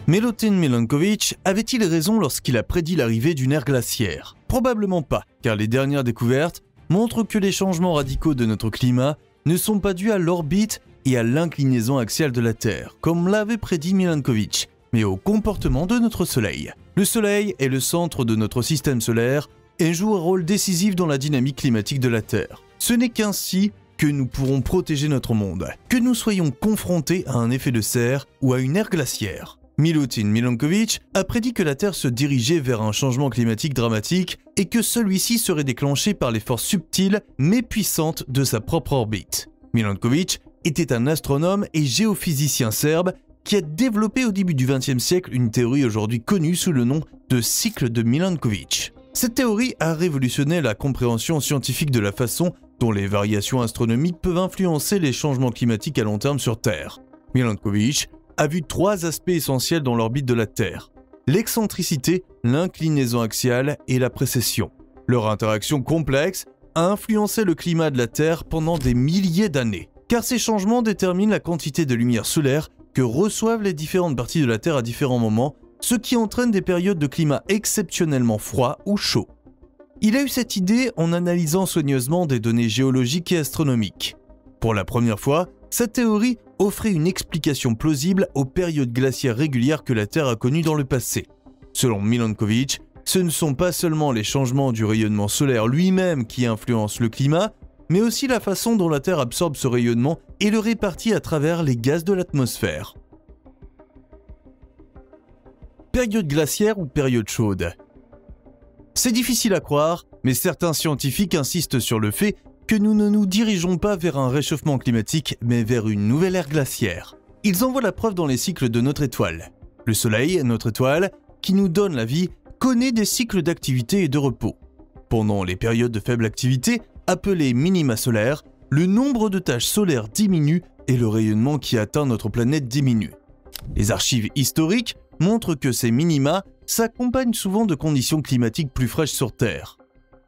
Milutin Milanković avait-il raison lorsqu'il a prédit l'arrivée d'une ère glaciaire? Probablement pas, car les dernières découvertes montrent que les changements radicaux de notre climat ne sont pas dus à l'orbite et à l'inclinaison axiale de la Terre, comme l'avait prédit Milanković, mais au comportement de notre Soleil. Le Soleil est le centre de notre système solaire et joue un rôle décisif dans la dynamique climatique de la Terre. Ce n'est qu'ainsi que nous pourrons protéger notre monde, que nous soyons confrontés à un effet de serre ou à une ère glaciaire. Milutin Milanković a prédit que la Terre se dirigeait vers un changement climatique dramatique et que celui-ci serait déclenché par les forces subtiles mais puissantes de sa propre orbite. Milanković était un astronome et géophysicien serbe qui a développé au début du XXe siècle une théorie aujourd'hui connue sous le nom de cycle de Milanković. Cette théorie a révolutionné la compréhension scientifique de la façon dont les variations astronomiques peuvent influencer les changements climatiques à long terme sur Terre. Milanković a vu trois aspects essentiels dans l'orbite de la Terre: l'excentricité, l'inclinaison axiale et la précession. Leur interaction complexe a influencé le climat de la Terre pendant des milliers d'années, car ces changements déterminent la quantité de lumière solaire que reçoivent les différentes parties de la Terre à différents moments, ce qui entraîne des périodes de climat exceptionnellement froid ou chaud. Il a eu cette idée en analysant soigneusement des données géologiques et astronomiques. Pour la première fois, cette théorie offrait une explication plausible aux périodes glaciaires régulières que la Terre a connues dans le passé. Selon Milanković, ce ne sont pas seulement les changements du rayonnement solaire lui-même qui influencent le climat, mais aussi la façon dont la Terre absorbe ce rayonnement et le répartit à travers les gaz de l'atmosphère. Période glaciaire ou période chaude? C'est difficile à croire, mais certains scientifiques insistent sur le fait que nous ne nous dirigeons pas vers un réchauffement climatique, mais vers une nouvelle ère glaciaire. Ils en voient la preuve dans les cycles de notre étoile. Le Soleil, notre étoile, qui nous donne la vie, connaît des cycles d'activité et de repos. Pendant les périodes de faible activité, appelées minima solaires, le nombre de taches solaires diminue et le rayonnement qui atteint notre planète diminue. Les archives historiques montrent que ces minima s'accompagnent souvent de conditions climatiques plus fraîches sur Terre.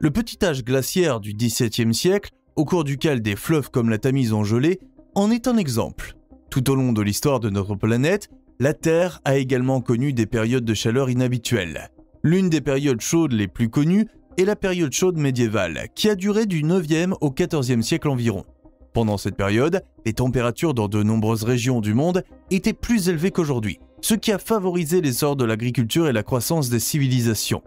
Le petit âge glaciaire du XVIIe siècle, au cours duquel des fleuves comme la Tamise ont gelé, en est un exemple. Tout au long de l'histoire de notre planète, la Terre a également connu des périodes de chaleur inhabituelles. L'une des périodes chaudes les plus connues est la période chaude médiévale, qui a duré du 9e au 14e siècle environ. Pendant cette période, les températures dans de nombreuses régions du monde étaient plus élevées qu'aujourd'hui, ce qui a favorisé l'essor de l'agriculture et la croissance des civilisations.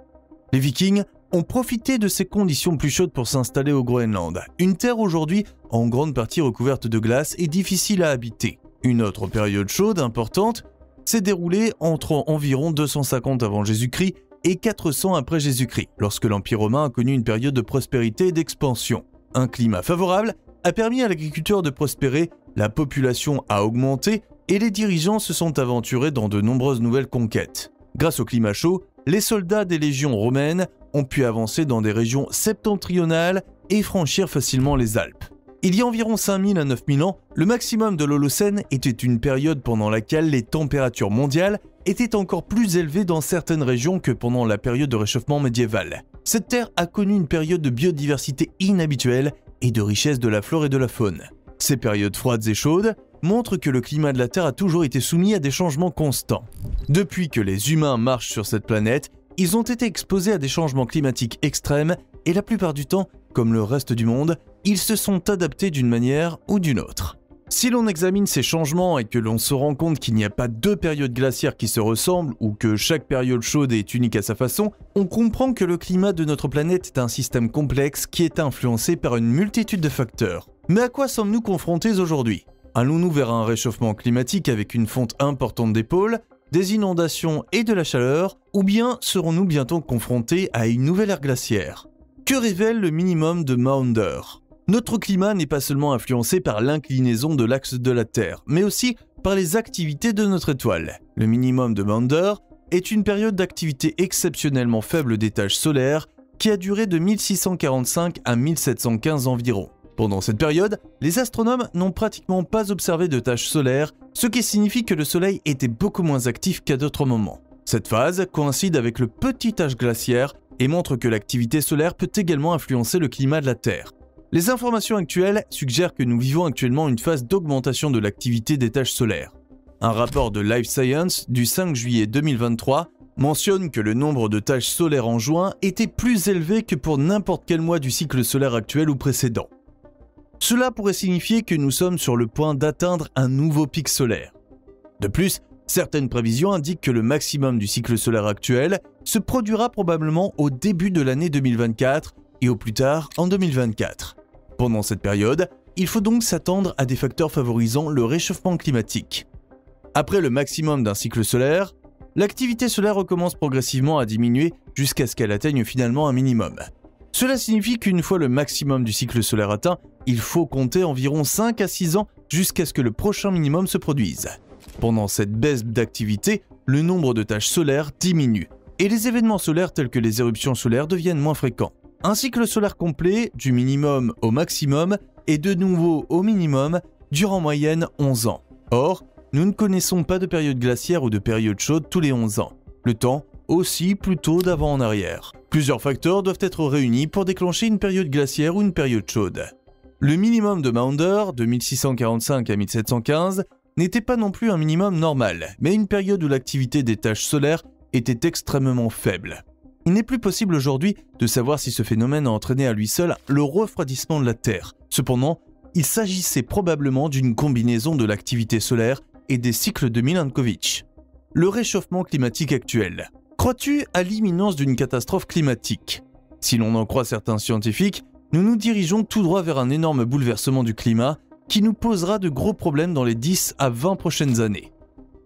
Les Vikings ont profité de ces conditions plus chaudes pour s'installer au Groenland, une terre aujourd'hui en grande partie recouverte de glace et difficile à habiter. Une autre période chaude importante s'est déroulée entre environ 250 avant Jésus-Christ et 400 après Jésus-Christ, lorsque l'Empire romain a connu une période de prospérité et d'expansion. Un climat favorable a permis à l'agriculture de prospérer, la population a augmenté et les dirigeants se sont aventurés dans de nombreuses nouvelles conquêtes. Grâce au climat chaud, les soldats des légions romaines ont pu avancer dans des régions septentrionales et franchir facilement les Alpes. Il y a environ 5000 à 9000 ans, le maximum de l'Holocène était une période pendant laquelle les températures mondiales étaient encore plus élevées dans certaines régions que pendant la période de réchauffement médiéval. Cette terre a connu une période de biodiversité inhabituelle et de richesse de la flore et de la faune. Ces périodes froides et chaudes montrent que le climat de la Terre a toujours été soumis à des changements constants. Depuis que les humains marchent sur cette planète, ils ont été exposés à des changements climatiques extrêmes et la plupart du temps, comme le reste du monde, ils se sont adaptés d'une manière ou d'une autre. Si l'on examine ces changements et que l'on se rend compte qu'il n'y a pas deux périodes glaciaires qui se ressemblent ou que chaque période chaude est unique à sa façon, on comprend que le climat de notre planète est un système complexe qui est influencé par une multitude de facteurs. Mais à quoi sommes-nous confrontés aujourd'hui? Allons-nous vers un réchauffement climatique avec une fonte importante des pôles, des inondations et de la chaleur, ou bien serons-nous bientôt confrontés à une nouvelle ère glaciaire? Que révèle le minimum de Maunder? Notre climat n'est pas seulement influencé par l'inclinaison de l'axe de la Terre, mais aussi par les activités de notre étoile. Le minimum de Maunder est une période d'activité exceptionnellement faible des taches solaires qui a duré de 1645 à 1715 environ. Pendant cette période, les astronomes n'ont pratiquement pas observé de taches solaires, ce qui signifie que le Soleil était beaucoup moins actif qu'à d'autres moments. Cette phase coïncide avec le petit âge glaciaire et montre que l'activité solaire peut également influencer le climat de la Terre. Les informations actuelles suggèrent que nous vivons actuellement une phase d'augmentation de l'activité des taches solaires. Un rapport de Life Science du 5 juillet 2023 mentionne que le nombre de taches solaires en juin était plus élevé que pour n'importe quel mois du cycle solaire actuel ou précédent. Cela pourrait signifier que nous sommes sur le point d'atteindre un nouveau pic solaire. De plus, certaines prévisions indiquent que le maximum du cycle solaire actuel se produira probablement au début de l'année 2024 et au plus tard en 2024. Pendant cette période, il faut donc s'attendre à des facteurs favorisant le réchauffement climatique. Après le maximum d'un cycle solaire, l'activité solaire recommence progressivement à diminuer jusqu'à ce qu'elle atteigne finalement un minimum. Cela signifie qu'une fois le maximum du cycle solaire atteint, il faut compter environ 5 à 6 ans jusqu'à ce que le prochain minimum se produise. Pendant cette baisse d'activité, le nombre de taches solaires diminue et les événements solaires tels que les éruptions solaires deviennent moins fréquents. Un cycle solaire complet, du minimum au maximum, et de nouveau au minimum, dure en moyenne 11 ans. Or, nous ne connaissons pas de période glaciaire ou de période chaude tous les 11 ans. Le temps aussi plutôt d'avant en arrière. Plusieurs facteurs doivent être réunis pour déclencher une période glaciaire ou une période chaude. Le minimum de Maunder, de 1645 à 1715, n'était pas non plus un minimum normal, mais une période où l'activité des taches solaires était extrêmement faible. Il n'est plus possible aujourd'hui de savoir si ce phénomène a entraîné à lui seul le refroidissement de la Terre. Cependant, il s'agissait probablement d'une combinaison de l'activité solaire et des cycles de Milankovitch. Le réchauffement climatique actuel. Crois-tu à l'imminence d'une catastrophe climatique? Si l'on en croit certains scientifiques, nous nous dirigeons tout droit vers un énorme bouleversement du climat qui nous posera de gros problèmes dans les 10 à 20 prochaines années.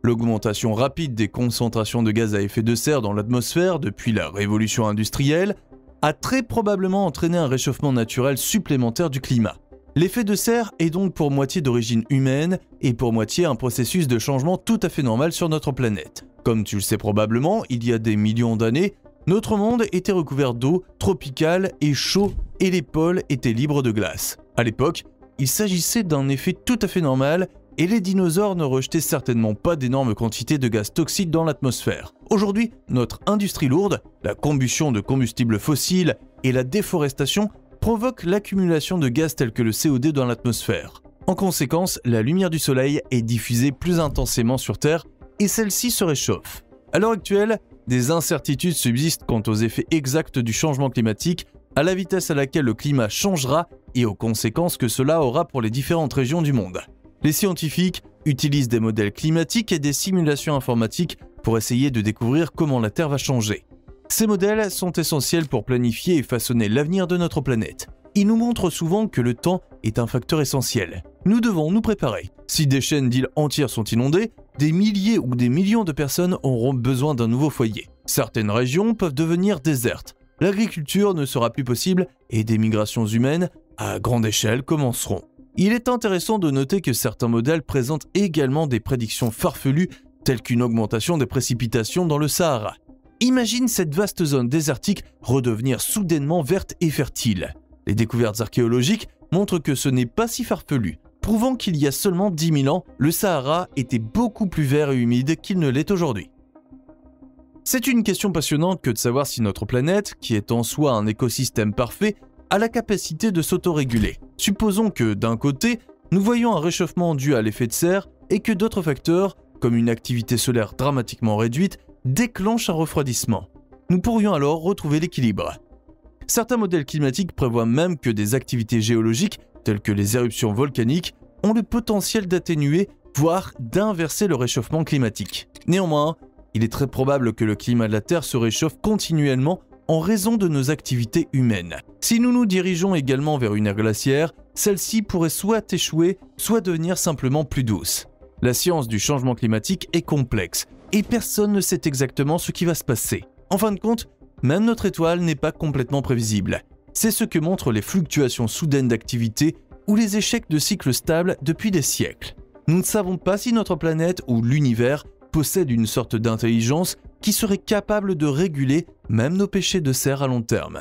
L'augmentation rapide des concentrations de gaz à effet de serre dans l'atmosphère depuis la révolution industrielle a très probablement entraîné un réchauffement naturel supplémentaire du climat. L'effet de serre est donc pour moitié d'origine humaine et pour moitié un processus de changement tout à fait normal sur notre planète. Comme tu le sais probablement, il y a des millions d'années, notre monde était recouvert d'eau, tropical et chaud et les pôles étaient libres de glace. À l'époque, il s'agissait d'un effet tout à fait normal et les dinosaures ne rejetaient certainement pas d'énormes quantités de gaz toxiques dans l'atmosphère. Aujourd'hui, notre industrie lourde, la combustion de combustibles fossiles et la déforestation provoquent l'accumulation de gaz tels que le CO2 dans l'atmosphère. En conséquence, la lumière du soleil est diffusée plus intensément sur Terre et celle-ci se réchauffe. À l'heure actuelle, des incertitudes subsistent quant aux effets exacts du changement climatique, à la vitesse à laquelle le climat changera et aux conséquences que cela aura pour les différentes régions du monde. Les scientifiques utilisent des modèles climatiques et des simulations informatiques pour essayer de découvrir comment la Terre va changer. Ces modèles sont essentiels pour planifier et façonner l'avenir de notre planète. Ils nous montrent souvent que le temps est un facteur essentiel. Nous devons nous préparer. Si des chaînes d'îles entières sont inondées, des milliers ou des millions de personnes auront besoin d'un nouveau foyer. Certaines régions peuvent devenir désertes. L'agriculture ne sera plus possible et des migrations humaines à grande échelle commenceront. Il est intéressant de noter que certains modèles présentent également des prédictions farfelues telles qu'une augmentation des précipitations dans le Sahara. Imagine cette vaste zone désertique redevenir soudainement verte et fertile. Les découvertes archéologiques montrent que ce n'est pas si farfelu, prouvant qu'il y a seulement 10 000 ans, le Sahara était beaucoup plus vert et humide qu'il ne l'est aujourd'hui. C'est une question passionnante que de savoir si notre planète, qui est en soi un écosystème parfait, a la capacité de s'autoréguler. Supposons que, d'un côté, nous voyons un réchauffement dû à l'effet de serre et que d'autres facteurs, comme une activité solaire dramatiquement réduite, déclenchent un refroidissement. Nous pourrions alors retrouver l'équilibre. Certains modèles climatiques prévoient même que des activités géologiques, telles que les éruptions volcaniques, ont le potentiel d'atténuer, voire d'inverser le réchauffement climatique. Néanmoins, il est très probable que le climat de la Terre se réchauffe continuellement en raison de nos activités humaines. Si nous nous dirigeons également vers une ère glaciaire, celle-ci pourrait soit échouer, soit devenir simplement plus douce. La science du changement climatique est complexe, et personne ne sait exactement ce qui va se passer. En fin de compte, même notre étoile n'est pas complètement prévisible. C'est ce que montrent les fluctuations soudaines d'activité ou les échecs de cycles stables depuis des siècles. Nous ne savons pas si notre planète ou l'univers possède une sorte d'intelligence qui serait capable de réguler même nos péchés de serre à long terme.